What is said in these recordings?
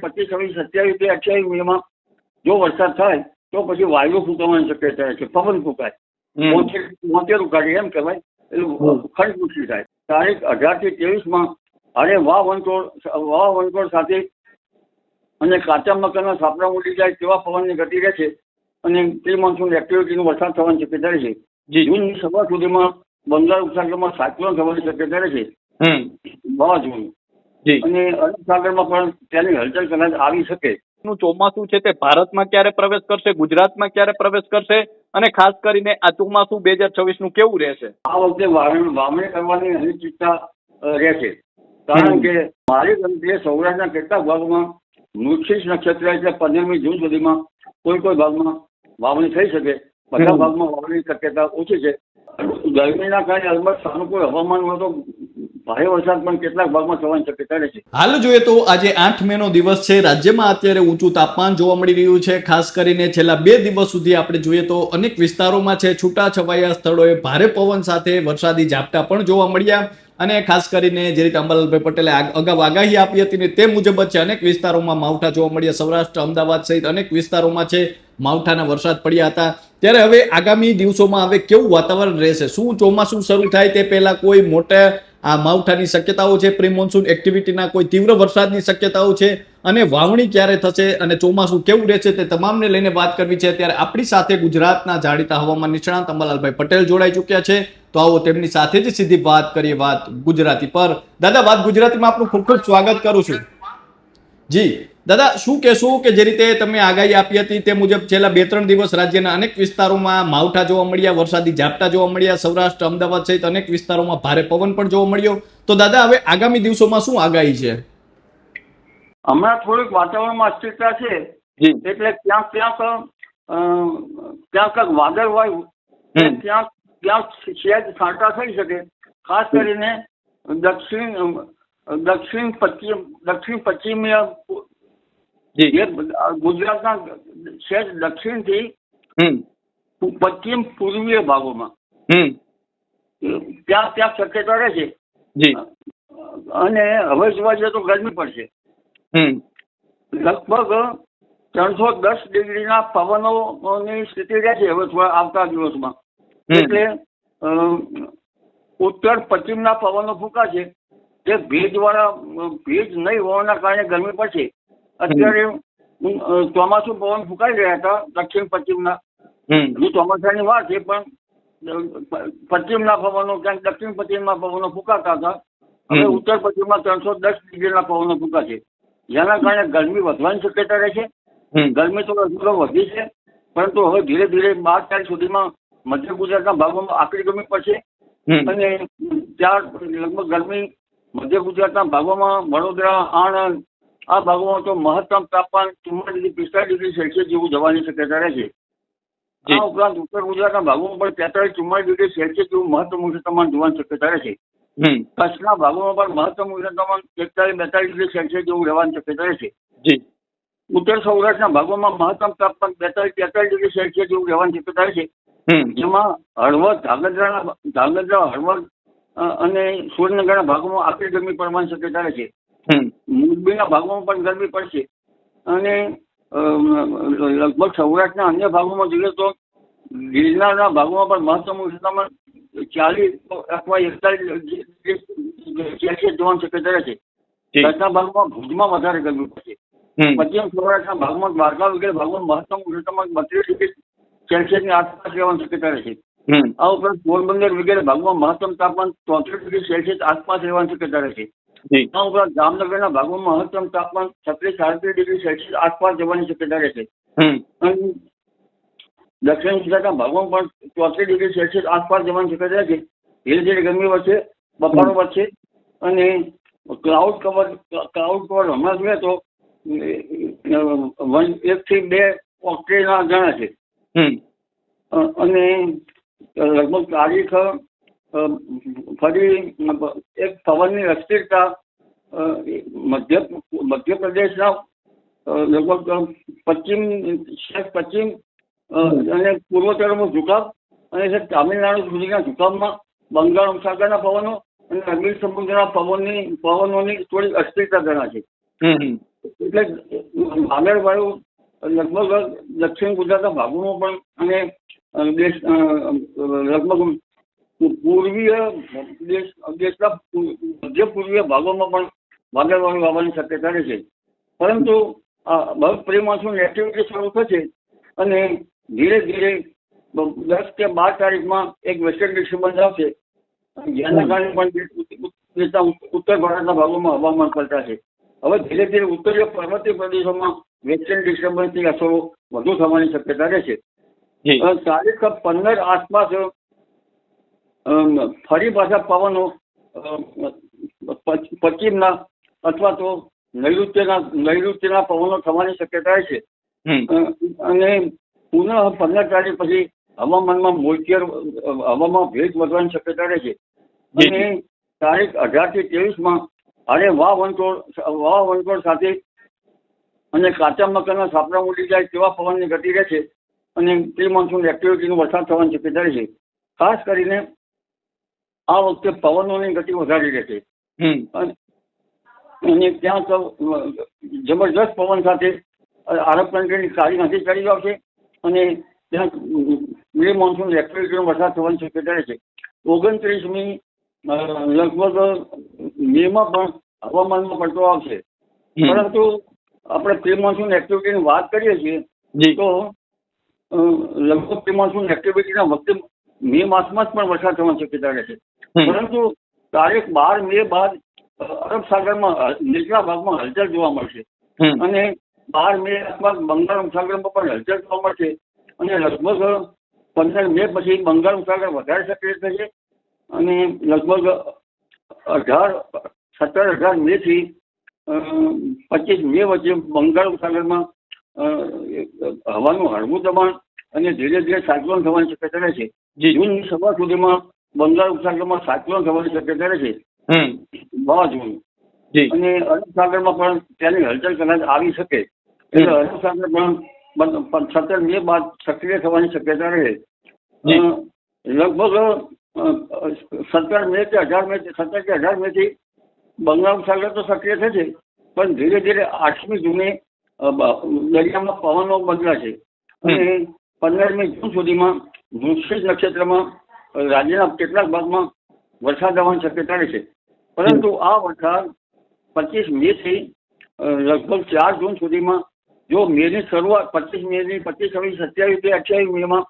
25, 26, 27, 28 મેમાં જો વરસાદ થાય તો પછી વાયુ ફૂંકાવાની શક્યતા રહે છે, પવન ફૂંકાય, 73 ઉકાળે એમ કહેવાય, એટલે ખંડપુષ્ટિ થાય. તારીખ 18 થી 23 અરે વંટોળ સાથે અને કાચા મકાનના સાપડા ઉડી જાય તેવા પવનની ગતિ રહે છે અને પ્રી મોન્સૂન એક્ટિવિટીનો વરસાદ થવાની શક્યતા રહે છે. જૂનની શરૂઆત સુધીમાં બંગાળ ઉપસાગરમાં સાયક્લોન થવાની શક્યતા રહે છે, વાવાઝોડું, અને અરબ સાગરમાં પણ તેની હલચલ કદાચ આવી શકે. ચોમાસું છે તે ભારતમાં ક્યારે પ્રવેશ કરશે, ગુજરાતમાં ક્યારે પ્રવેશ કરશે, અને ખાસ કરીને આ ચોમાસું 2026 નું કેવું રહેશે? આ વખતે વાવણી કરવાની અનિશ્ચિતતા રહેશે, કારણ કે મારી ગણતરીએ સૌરાષ્ટ્રના કેટલાક ભાગોમાં મૃગશીર્ષ નક્ષત્ર એટલે 15મી જૂન સુધીમાં કોઈ ભાગમાં વાવણી થઈ શકે, બધા ભાગમાં વાવણીની શક્યતા ઓછી છે. ગરમીના કારણે અલબત્ત સાનુકૂળ હવામાન હોય તો ભારે વરસાદ પણ કેટલાક ભાગમાં થવાની શક્યતા રહે છે. હાલ જોઈએ તો આજે 8 મેનો દિવસ છે. રાજ્યમાં અત્યારે ઊંચું તાપમાન જોવા મળી રહ્યું છે. ખાસ કરીને છેલ્લા 2 દિવસ સુધી આપણે જોઈએ તો અનેક વિસ્તારોમાં છે છૂટાછવાયા સ્થળોએ ભારે પવન સાથે વરસાદી ઝાપટા પણ જોવા મળ્યા, અને ખાસ કરીને જે રીતે અંબાલાલભાઈ પટેલે અગાઉ આગાહી આપી હતી ને તે મુજબ જ છે અનેક વિસ્તારોમાં માવઠા જોવા મળ્યા. સૌરાષ્ટ્ર, અમદાવાદ સહિત અનેક વિસ્તારોમાં છે માવઠાના વરસાદ પડ્યા હતા. ત્યારે હવે આગામી દિવસોમાં હવે કેવું વાતાવરણ રહેશે? શું ચોમાસું શરૂ થાય તે પહેલા કોઈ મોટા આ માવઠાની શક્યતાઓ છે, પ્રી મોન્સૂન એક્ટિવિટીના કોઈ તીવ્ર વરસાદની શક્યતાઓ છે, અને વાવણી ક્યારે થશે અને ચોમાસું કેવું રહેશે તે તમામને લઈને વાત કરવી છે. ત્યારે આપણી સાથે ગુજરાતના જાણીતા હવામાન નિષ્ણાત અંબાલાલભાઈ પટેલ જોડાઈ ચૂક્યા છે, તો આવો તેમની સાથે જ સીધી વાત કરીએ, વાત ગુજરાતી પર. દાદા, વાત ગુજરાતીમાં આપનું ખૂબ ખૂબ સ્વાગત કરું છું. જી દાદા, શું કહેશો કે જે રીતે તમે આગાહી આપી હતી તે મુજબ છેલ્લા 2-3 દિવસ રાજ્યના અનેક વિસ્તારોમાં માવઠા જોવા મળ્યા, વરસાદી ઝાપટા જોવા મળ્યા, સૌરાષ્ટ્ર, અમદાવાદ સહિત અનેક વિસ્તારોમાં ભારે પવન પણ જોવા મળ્યો, તો દાદા હવે આગામી દિવસોમાં શું આગાહી છે? હમણાં થોડીક વાતાવરણમાં અસ્થિરતા છે, એટલે ક્યાંક વાદળ વાયુ, ક્યાંક સહેજ છાંટા થઈ શકે. ખાસ કરીને દક્ષિણ પશ્ચિમીય ગુજરાતના સહેજ દક્ષિણથી પશ્ચિમ પૂર્વીય ભાગોમાં ત્યાં શક્યતા રહે છે. અને હવે જોવા જઈએ તો ગરમી પડશે. લગભગ 310 ડિગ્રીના પવનોની સ્થિતિ રહેશે હવે થોડા આવતા દિવસમાં. એટલે ઉત્તર પશ્ચિમના પવનો ફૂંકાશે, જે ભેજ નહીં હોવાના કારણે ગરમી પડશે. અત્યારે ચોમાસું પવન ફૂંકાઈ રહ્યા હતા દક્ષિણ પશ્ચિમના, હજુ ચોમાસાની વાર છે, પણ પશ્ચિમના પવનો ક્યાંક દક્ષિણ પશ્ચિમના પવનો ફૂંકાતા હતા. હવે ઉત્તર પશ્ચિમમાં 310 ડિગ્રીના પવનો ફૂંકાશે, જેના કારણે ગરમી વધવાની શક્યતા રહેશે. ગરમી તો હજુ વધી છે, પરંતુ હવે ધીરે ધીરે 12 તારીખ સુધીમાં મધ્ય ગુજરાતના ભાગોમાં આકરી ગરમી પડશે, અને ત્યાર લગભગ ગરમી મધ્ય ગુજરાતના ભાગોમાં વડોદરા, આણંદ આ ભાગોમાં તો મહત્તમ તાપમાન 44 થી 45 ડિગ્રી સેલ્સિયસ જેવું જવાની શક્યતા રહે છે. આ ઉપરાંત ઉત્તર ગુજરાતના ભાગોમાં પણ 43-44 ડિગ્રી સેલ્સિયસ જેવું મહત્તમ ઊંચું તાપમાન જોવાની શક્યતા રહે છે. કચ્છના ભાગોમાં પણ મહત્તમ ઊંચું તાપમાન 41-42 ડિગ્રી સેલ્સિયસ જેવું રહેવાની શક્યતા રહે છે. ઉત્તર સૌરાષ્ટ્રના ભાગોમાં મહત્તમ તાપમાન 42-43 ડિગ્રી સેલ્સિયસ જેવું રહેવાની શક્યતા રહે છે. જેમાં હળવદ, ધાંગધ્રા, હળવદ અને સુરેન્દ્રનગરના ભાગોમાં આકરી ગરમી પડવાની શક્યતા રહે છે. મોરબીના ભાગોમાં પણ ગરમી પડશે, અને લગભગ સૌરાષ્ટ્રના અન્ય ભાગોમાં જોઈએ તો ગિરનારના ભાગોમાં પણ મહત્તમ ઊંચું તાપમાન 40 અથવા 41 સેલ્સિયસ જોવાની શક્યતા રહે છે. કચ્છના ભાગમાં ભુજમાં વધારે ગરમી પડશે. પશ્ચિમ સૌરાષ્ટ્રના ભાગમાં દ્વારકા વગેરે ભાગમાં મહત્તમ ઊંચું તાપમાન 32 ડિગ્રી સેલ્સિયસની આસપાસ રહેવાની શક્યતા રહે છે. આ ઉપરાંત પોરબંદર વગેરે ભાગમાં મહત્તમ તાપમાન 33 ડિગ્રી સેલ્સિયસ આસપાસ રહેવાની શક્યતા રહે છે. આ ઉપરાંત જામનગરના ભાગોમાં મહત્તમ તાપમાન 36-37 ડિગ્રી સેલ્સિયસ આસપાસ જવાની શક્યતા રહે છે. અને દક્ષિણ ગુજરાતના ભાગોમાં પણ 34 ડિગ્રી સેલ્સિયસ આસપાસ જવાની શક્યતા રહે છે. ધીરે ધીરે ગરમી વધશે, બફારો વધશે, અને ક્લાઉડ કવર હમણાં જોઈએ તો 1 થી 2 ઓક્ટેવના ગણા છે. અને લગભગ તારીખ ફરી એક પવનની અસ્થિરતા મધ્યપ્રદેશના લગભગ પશ્ચિમ અને પૂર્વોત્તરમાં ઝુકાવ, અને તામિલનાડુ સુધીના ઝુકાવમાં બંગાળ ઉપસાગરના પવનો અને અરબી સમુદ્રના પવનોની થોડી અસ્થિરતા ગણાશે. એટલે વાદળ વાયુ લગભગ દક્ષિણ ગુજરાતના ભાગોમાં પણ અને દેશ લગભગ પૂર્વીય દેશના મધ્ય પૂર્વીય ભાગોમાં પણ વાદળ વાયુ આવવાની શક્યતા રહેશે. પરંતુ બહુ પ્રી મોન્સૂન એક્ટિવિટી શરૂ થશે અને ધીરે ધીરે 10 કે 12 તારીખમાં એક વેસ્ટર્ન ડિસ્ટર્બન્સ આવશે, જેના કારણે પણ ઉત્તર ભારતના ભાગોમાં હવામાન પલટાશે. હવે ધીરે ધીરે ઉત્તરીય પર્વતીય પ્રદેશોમાં વેસ્ટર્ન ડિસ્ટર્બન્સની અસરો વધુ થવાની શક્યતા રહેશે. તારીખ 15 આસપાસ ફરી પાછા પવનો પશ્ચિમના અથવા તો નૈઋત્યના પવનો થવાની શક્યતા છે. અને પુનઃ 15 તારીખ પછી હવામાનમાં મોઇસ્ચર, હવામાં ભેજ વધવાની શક્યતા રહેશે. અને તારીખ 18 થી 23માં ભારે વાવાઝોડ સાથે અને કાચા મકાનના સાપડા ઉડી જાય તેવા પવનની ગતિ રહેશે અને પ્રી મોન્સૂન એક્ટિવિટીનો વરસાદ થવાની શક્યતા રહેશે. ખાસ કરીને આ વખતે પવનોની ગતિ વધારી રહેશે અને ત્યાં તો જબરજસ્ત પવન સાથે આરબ કન્ટ્રીની કાળી નદી ચડી આવશે અને ત્યાં પ્રી મોન્સૂન એક્ટિવિટીનો વરસાદ થવાની શક્યતા રહેશે. 29મી લગભગ મેમાં પણ હવામાનમાં પલટો આવશે. પરંતુ આપણે પ્રી મોન્સૂન એક્ટિવિટીની વાત કરીએ છીએ તો લગભગ પ્રી મોન્સૂન એક્ટિવિટીના વખતે મે માસમાં જ પણ વરસાદ થવાની શક્યતા રહેશે. પરંતુ તારીખ 12 મે બાદ અરબ સાગરમાં નીચલા ભાગમાં હલચલ જોવા મળશે અને 12 મે આસપાસ બંગાળ ઉપસાગરમાં પણ હલચલ જોવા મળશે અને લગભગ 15 મે પછી બંગાળ ઉપસાગર વધારે સક્રિય થશે અને લગભગ 17-18 મે થી 25 મે વચ્ચે બંગાળ ઉપસાગરમાં હવાનું હળવું દબાણ અને ધીરે ધીરે સાયક્લોન થવાની શક્યતા રહેશે. જૂનની શરૂઆત સુધીમાં બંગાળ ઉપસાગરમાં સાયક્લોન થવાની શક્યતા રહેશે, વાવાઝોડું. અને અરબ સાગરમાં પણ તેની હલચલ કદાચ આવી શકે એટલે અરબ સાગર પણ 17 મે બાદ સક્રિય થવાની શક્યતા રહે. લગભગ 17 મે કે 18 મે થી બંગાળ ઉપસાગર તો સક્રિય થશે પણ ધીરે ધીરે 8મી જૂને દરિયામાં પવનો બદલાશે અને 15મી જૂન સુધીમાં વૃશ્ચિક નક્ષત્રમાં રાજ્યના કેટલાક ભાગમાં વરસાદ આવવાની શક્યતા રહેશે. પરંતુ આ વરસાદ 25 મે થી લગભગ 4 જૂન સુધીમાં જો મેની શરૂઆત 25 મેની 25, 26, 27 કે 28 મેમાં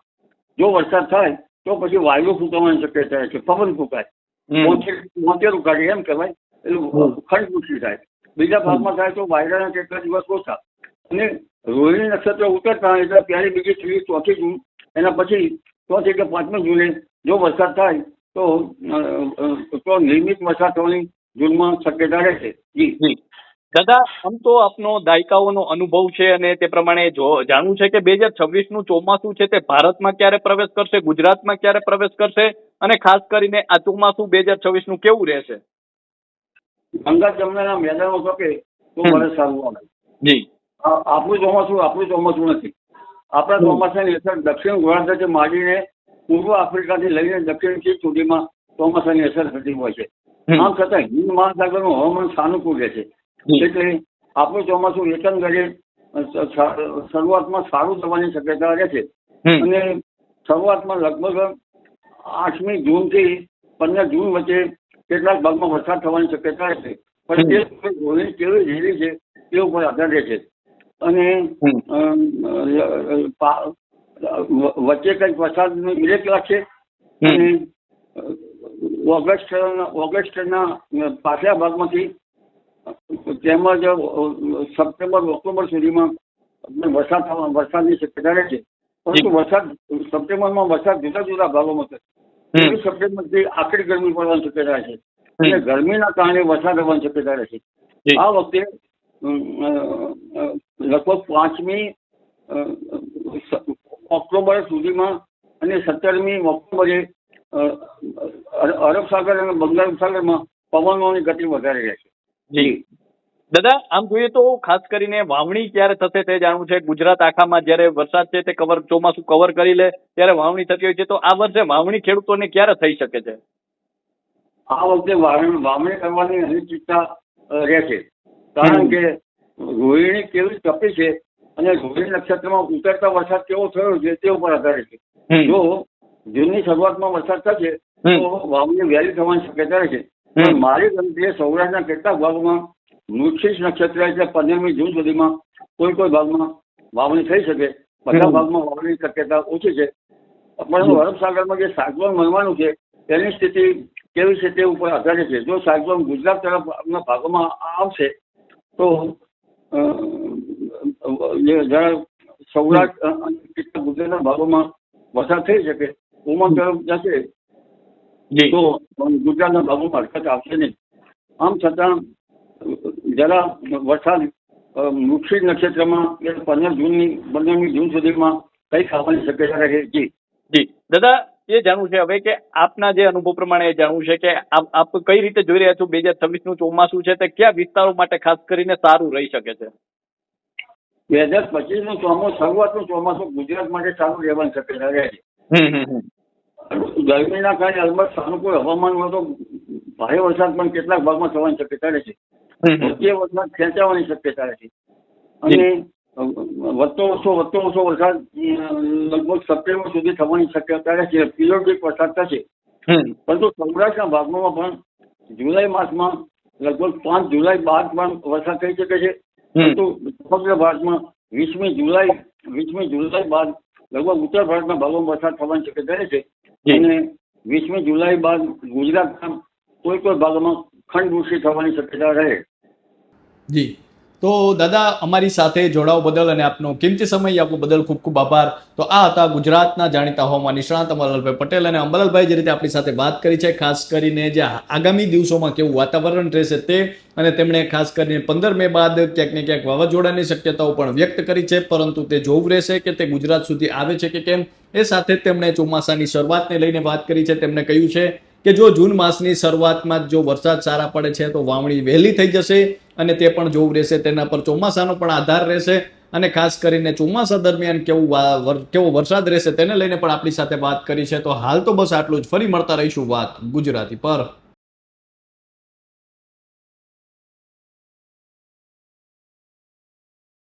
જો વરસાદ થાય તો પછી વાયુ ફૂંકાવાની શક્યતા રહેશે, પવન ફૂંકાય, મોતેરું કાઢે એમ કહેવાય, એટલે ખંડપુષ્ટિ થાય. બીજા ભાગમાં થાય તો વાયરાના કેટલા દિવસ ઓછા અને રોહિણી નક્ષત્ર ઉતરતા એટલે પહેલી, બીજી, ત્રીજી, ચોથી જૂન એના પછી 4થી કે 5મી જૂને જો વરસાદ થાય તો નિયમિત વરસાદ થવાની જૂનમાં શક્યતા રહેશે. જી દાદા, આમ તો આપનો દાયકાઓનો અનુભવ છે અને તે પ્રમાણે જાણવું છે કે 2026નું ચોમાસું છે તે ભારતમાં ક્યારે પ્રવેશ કરશે, ગુજરાતમાં ક્યારે પ્રવેશ કરશે અને ખાસ કરીને આ ચોમાસું 2026નું કેવું રહેશે? ગંગા જમનાના મેદાનો શકે તો વરસ સારું આવે. જી, આપણું ચોમાસું નથી. આપણા ચોમાસાની અસર દક્ષિણ ગોળાર્ધથી માંડીને પૂર્વ આફ્રિકાથી લઈને દક્ષિણ ચીન સુધીમાં ચોમાસાની અસર થતી હોય છે. આમ છતાં હિન્દ મહાસાગરનું હવામાન સાનુકૂળ રહે છે એટલે આપણું ચોમાસું એકંદરે શરૂઆતમાં સારું થવાની શક્યતા રહે છે અને શરૂઆતમાં લગભગ 8મી જૂનથી 15 જૂન વચ્ચે કેટલાક ભાગમાં વરસાદ થવાની શક્યતા રહેશે. પણ તે રોહિણી કેવી ઝીલી છે તે ઉપર આધાર રહે છે અને વચ્ચે કંઈક વરસાદની બ્રેક લાગશે અને ઓગસ્ટના પાછલા ભાગમાંથી તેમજ સપ્ટેમ્બર, ઓક્ટોબર સુધીમાં વરસાદની શક્યતા રહે છે. પરંતુ સપ્ટેમ્બરમાં વરસાદ જુદા જુદા ભાગોમાં થશે. સપ્ટેમ્બરથી આકરી ગરમી પડવાની શક્યતા રહે છે અને ગરમીના કારણે વરસાદ આવવાની શક્યતા રહે છે. આ વખતે લગભગ 5મી ઓક્ટોબર સુધીમાં અને 17મી ઓક્ટોબરે અરબ સાગર અને બંગાળ ઉપસાગરમાં પવનોની ગતિ વધારે રહેશે. જી દાદા, આમ જોઈએ તો ખાસ કરીને વાવણી ક્યારે થશે તે જાણવું છે. ગુજરાત આખામાં જ્યારે વરસાદ છે તે ચોમાસું કવર કરી લે ત્યારે વાવણી થતી હોય છે, તો આ વર્ષે વાવણી ખેડૂતોને ક્યારે થઈ શકે છે? આ વખતે વાવણી કરવાની અનિશ્ચિતતા રહેશે કારણ કે રોહિણી કેવી તપી છે અને રોહિણી નક્ષત્રમાં ઉતરતા વરસાદ કેવો થયો છે તે ઉપર આધારિત છે. જો જૂનની શરૂઆતમાં વરસાદ થશે તો વાવણી વહેલી થવાની શક્યતા રહે છે. પણ મારી ગણતરીએ સૌરાષ્ટ્રના કેટલાક ભાગોમાં મૃગશીર્ષ નક્ષત્ર એટલે 15મી જૂન સુધીમાં કોઈ ભાગમાં વાવણી થઈ શકે. બધા ભાગમાં વાવણીની શક્યતા ઓછી છે. પણ અરબ સાગરમાં જે સાયક્લોન બનવાનું છે તેની સ્થિતિ કેવી છે તે ઉપર આધારિત છે. જો સાયક્લોન ગુજરાત તરફના ભાગોમાં આવશે તો જરા સૌરાષ્ટ્ર અને કેટલાક ગુજરાતના ભાગોમાં વરસાદ થઈ શકે. ઓમાન તરફ જશે તો ગુજરાતના ભાગોમાં હરકત આવશે નહીં. આમ છતાં જરા વરસાદ મૃગશીર્ષ નક્ષત્રમાં 15મી જૂન સુધીમાં કઈ ખાવાની શક્યતા રહે. જી દાદા, એ જાણવું છે હવે કે આપના જે અનુભવ પ્રમાણે એ જાણવું છે કે આપ કઈ રીતે જોઈ રહ્યા છો 2026નું ચોમાસું છે તે કયા વિસ્તારો માટે ખાસ કરીને સારું રહી શકે છે? 2025નું ચોમાસું, શરૂઆતનું ચોમાસું ગુજરાત માટે સારું રહેવાની શક્યતા રહે છે. ગરમીના કારણે અલબત્ત સાનુકૂળ હવામાન હોય તો ભારે વરસાદ પણ કેટલાક ભાગમાં થવાની શક્યતા રહે છે. વચ્ચે વરસાદ ખેંચાવાની શક્યતા રહે છે. અને વધતો ઓછો વરસાદ લગભગ સપ્ટેમ્બર સુધી થવાની શક્યતા રહે છે. પિરિયોડિક વરસાદ થશે. પરંતુ સૌરાષ્ટ્રના ભાગમાં પણ જુલાઈ માસમાં લગભગ 5 જુલાઈ બાદ પણ વરસાદ થઈ શકે છે. પરંતુ સમગ્ર ભારતમાં 20મી જુલાઈ બાદ લગભગ ઉત્તર ભારતના ભાગોમાં વરસાદ થવાની શક્યતા રહે છે. અને 20મી જુલાઈ બાદ ગુજરાતના કોઈ ભાગોમાં ખંડવૃષ્ટિ થવાની શક્યતા રહે. જી, તો દાદા અમારી સાથે જોડાવા બદલ અને આપનો કિંમતી સમય આપવા બદલ ખૂબ ખૂબ આભાર. તો આ હતા ગુજરાતના જાણીતા હવામાન નિષ્ણાત અંબાલાલભાઈ પટેલ. અને અંબાલાલભાઈ જે રીતે આપણી સાથે વાત કરી છે, ખાસ કરીને જે આગામી દિવસોમાં કેવું વાતાવરણ રહેશે તે, અને તેમણે ખાસ કરીને 15 મે બાદ ક્યાંક ને ક્યાંક વાવાઝોડાની શક્યતાઓ પણ વ્યક્ત કરી છે. પરંતુ તે જોવું રહેશે કે તે ગુજરાત સુધી આવે છે કે કેમ. એ સાથે તેમણે ચોમાસાની શરૂઆતને લઈને વાત કરી છે. તેમણે કહ્યું છે કે જો જૂન માસની શરૂઆતમાં જ જો વરસાદ સારા પડે છે તો વાવણી વહેલી થઈ જશે, અને તે પણ જોવું રહેશે. તેના પર ચોમાસાનો પણ આધાર રહેશે, અને ખાસ કરીને ચોમાસા દરમિયાન કેવો વરસાદ રહેશે તેને લઈને પણ આપણી સાથે વાત કરી છે. તો હાલ તો બસ આટલું જ. ફરી મળતા રહીશું વાત ગુજરાતી પર.